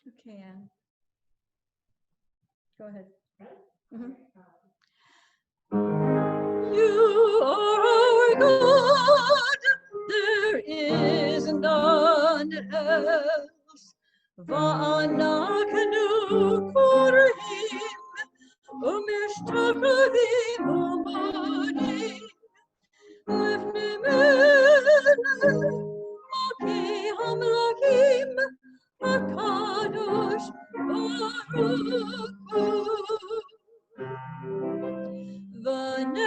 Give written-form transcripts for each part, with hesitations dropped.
Okay, Anne. Go ahead. Mm-hmm. You are our God, there is none else. Va'anaknu korhim, umishtachvim umanim, lifnei Maki hamlakim, hakadosh baruch Hu. V'ne'emar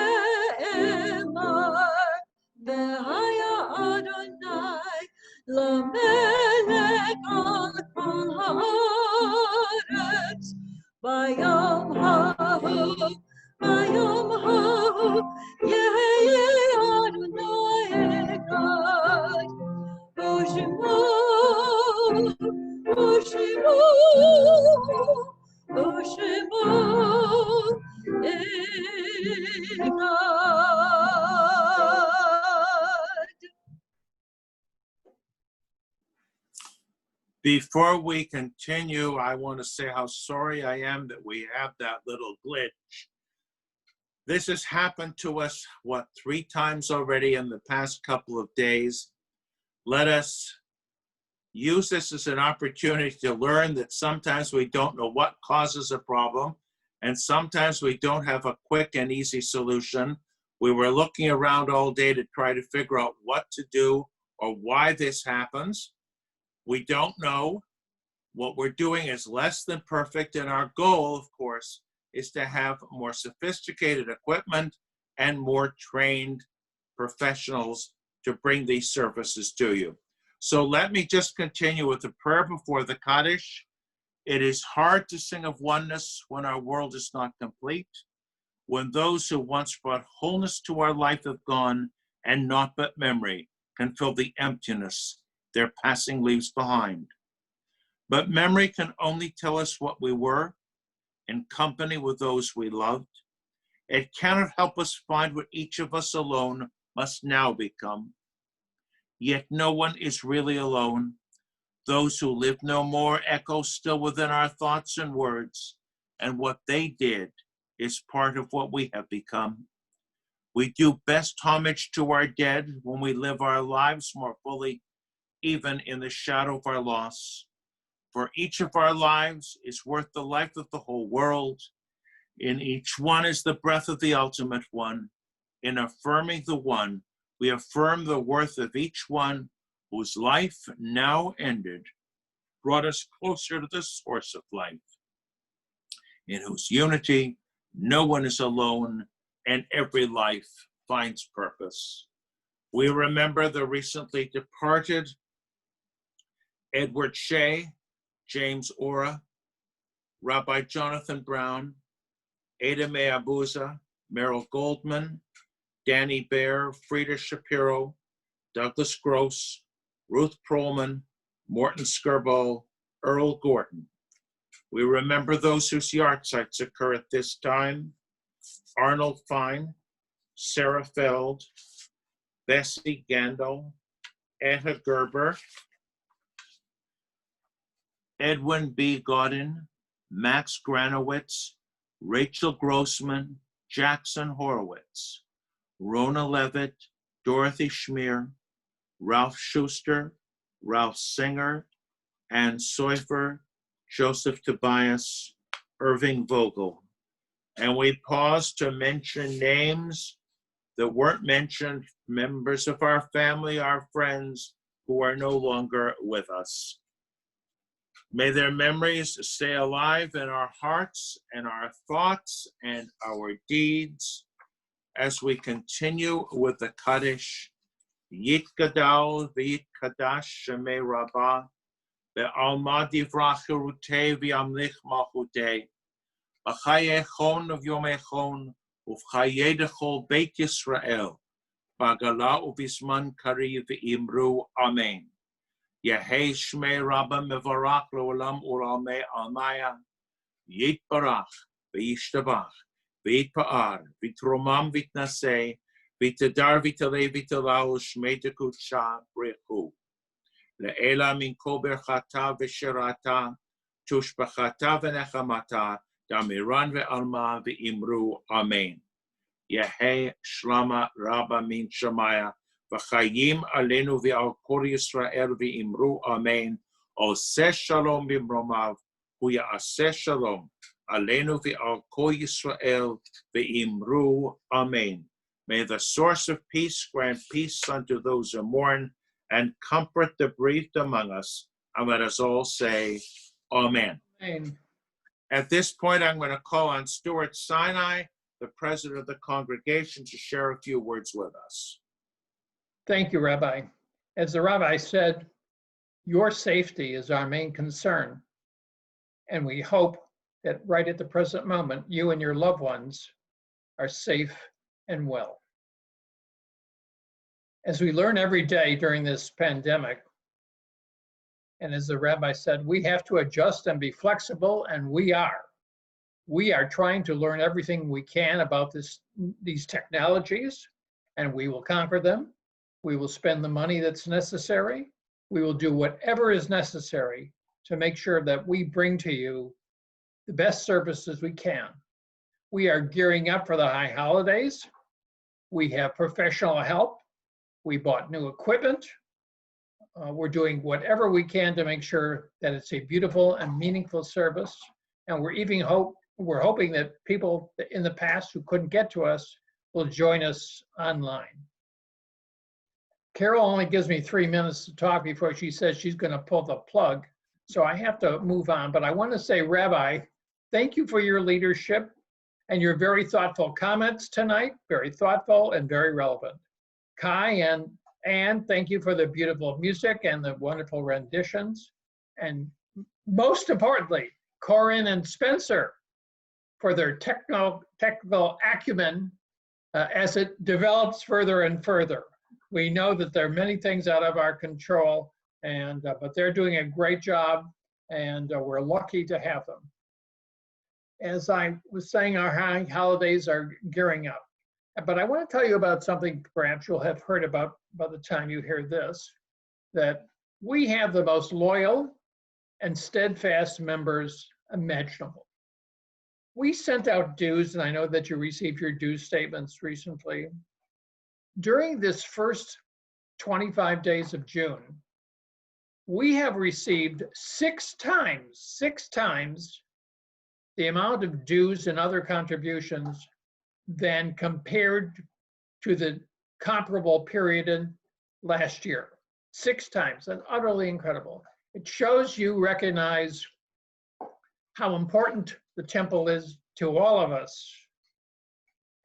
v'haya Adonai lamelech al kol haaretz bayom hahu yehi Adonai echad Oshimo Oshimo Oshimo Before we continue, I want to say how sorry I am that we have that little glitch. This has happened to us, 3 times already in the past couple of days. Let us use this as an opportunity to learn that sometimes we don't know what causes a problem, and sometimes we don't have a quick and easy solution. We were looking around all day to try to figure out what to do or why this happens. We don't know. What we're doing is less than perfect, and our goal, of course, is to have more sophisticated equipment and more trained professionals to bring these services to you. So let me just continue with the prayer before the Kaddish. It is hard to sing of oneness when our world is not complete, when those who once brought wholeness to our life have gone, and naught but memory can fill the emptiness their passing leaves behind. But memory can only tell us what we were in company with those we loved. It cannot help us find what each of us alone must now become. Yet no one is really alone. Those who live no more echo still within our thoughts and words, and what they did is part of what we have become. We do best homage to our dead when we live our lives more fully, even in the shadow of our loss. For each of our lives is worth the life of the whole world. In each one is the breath of the ultimate one. In affirming the one, we affirm the worth of each one whose life now ended brought us closer to the source of life, in whose unity no one is alone and every life finds purpose. We remember the recently departed Edward Shea, James Ora, Rabbi Jonathan Brown, Ada Mae Abuza, Merrill Goldman, Danny Baer, Frida Shapiro, Douglas Gross, Ruth Perlman, Morton Skirbo, Earl Gordon. We remember those whose yahrzeits occur at this time: Arnold Fine, Sarah Feld, Bessie Gandol, Etta Gerber, Edwin B. Godin, Max Granowitz, Rachel Grossman, Jackson Horowitz, Rona Levitt, Dorothy Schmier, Ralph Schuster, Ralph Singer, Ann Seufer, Joseph Tobias, Irving Vogel. And we pause to mention names that weren't mentioned, members of our family, our friends who are no longer with us. May their memories stay alive in our hearts and our thoughts and our deeds as we continue with the Kaddish. Yitgadal v'yitkadash shemei rabbah ve'alma divrach cherutei v'yamlich malchutei b'chayei chon v'yomei chon uv'chayei dechol beit Yisrael b'gala u'v'zman kariv v'imru amen. Yehei shmei rabbah mevarach le'olam u'lamei almaya yitbarach v'yishtabach v'yitpa'ar v'tromam v'tnasei v'tadar v'talei v'talau shmei tekutsha brechu le'ela min kol berchata v'shirata tushbachata v'nechamata, damiran ve'alma ve'imru amen. Yehe shlama rabba min shamaya, v'chayim alenu ve'al kol Yisrael ve'imru amen. Oseh shalom bimromav, hu ya'aseh shalom alenu ve'al kol Yisrael ve'imru amen. May the source of peace grant peace unto those who mourn and comfort the bereaved among us. And let us all say, Amen. Amen. At this point, I'm going to call on Stuart Sinai, the president of the congregation, to share a few words with us. Thank you, Rabbi. As the Rabbi said, your safety is our main concern. And we hope that right at the present moment, you and your loved ones are safe and well. As we learn every day during this pandemic, and as the Rabbi said, we have to adjust and be flexible, and we are. We are trying to learn everything we can about these technologies, and we will conquer them. We will spend the money that's necessary. We will do whatever is necessary to make sure that we bring to you the best services we can. We are gearing up for the high holidays. We have professional help. We bought new equipment. We're doing whatever we can to make sure that it's a beautiful and meaningful service. And we're hoping that people in the past who couldn't get to us will join us online. Carol only gives me 3 minutes to talk before she says she's going to pull the plug. So I have to move on. But I want to say, Rabbi, thank you for your leadership and your very thoughtful comments tonight, very thoughtful and very relevant. Kai and Anne, thank you for the beautiful music and the wonderful renditions. And most importantly, Corinne and Spencer for their technical acumen as it develops further and further. We know that there are many things out of our control, but they're doing a great job, and we're lucky to have them. As I was saying, our high holidays are gearing up. But I want to tell you about something perhaps you'll have heard about by the time you hear this, that we have the most loyal and steadfast members imaginable. We sent out dues, and I know that you received your dues statements recently. During this first 25 days of June, we have received 6 times the amount of dues and other contributions than compared to the comparable period in last year. 6 times. That's utterly incredible. It shows you recognize how important the temple is to all of us,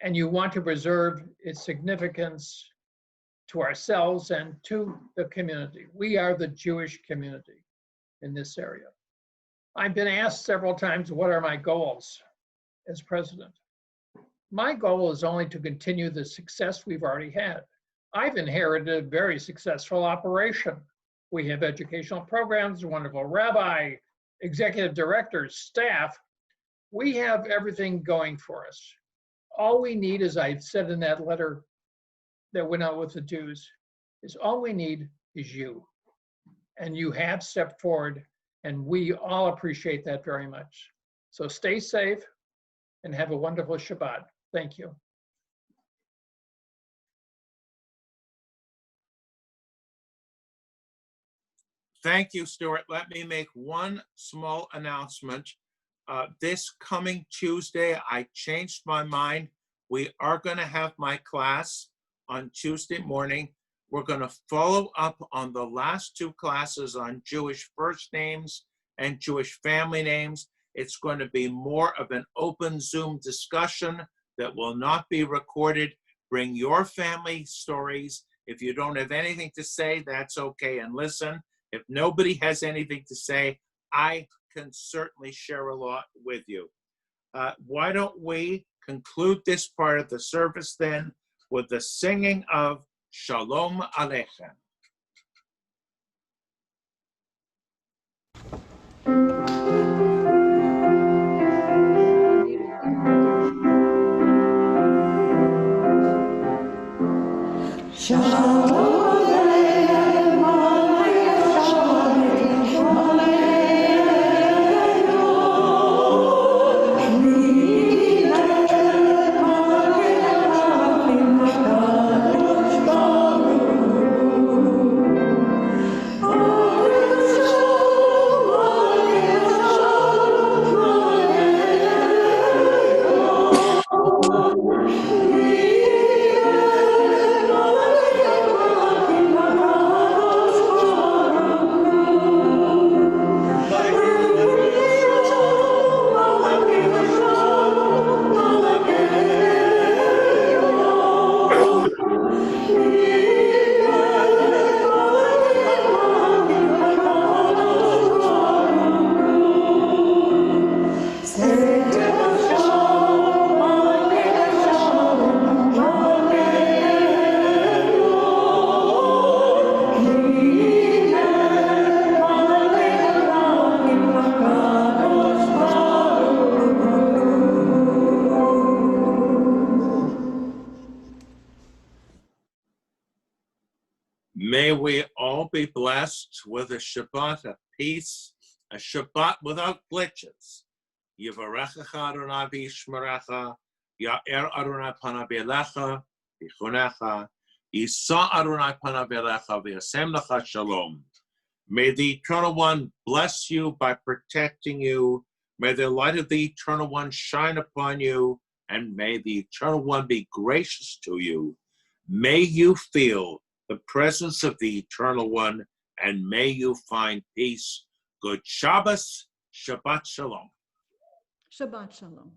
and you want to preserve its significance to ourselves and to the community. We are the Jewish community in this area. I've been asked several times, what are my goals as president? My goal is only to continue the success we've already had. I've inherited a very successful operation. We have educational programs, a wonderful rabbi, executive directors, staff. We have everything going for us. All we need, as I said in that letter that went out with the dues, is all we need is you. And you have stepped forward, and we all appreciate that very much. So stay safe and have a wonderful Shabbat. Thank you. Thank you, Stuart. Let me make one small announcement. This coming Tuesday, I changed my mind. We are going to have my class on Tuesday morning. We're going to follow up on the last 2 classes on Jewish first names and Jewish family names. It's going to be more of an open Zoom discussion that will not be recorded. Bring your family stories. If you don't have anything to say, that's okay, and listen. If nobody has anything to say, I can certainly share a lot with you. Why don't we conclude this part of the service then with the singing of Shalom Aleichem. Shalom. Shalom. we all be blessed with a Shabbat of peace, a Shabbat without glitches. Yivarechecha Adonai v'yishmerecha, Ya'er Adonai panav elecha v'chunecha, Yisa Adonai panav elecha v'yasem lecha shalom. May the Eternal One bless you by protecting you. May the light of the Eternal One shine upon you, and may the Eternal One be gracious to you. May you feel the presence of the Eternal One, and may you find peace. Good Shabbos, Shabbat Shalom. Shabbat Shalom.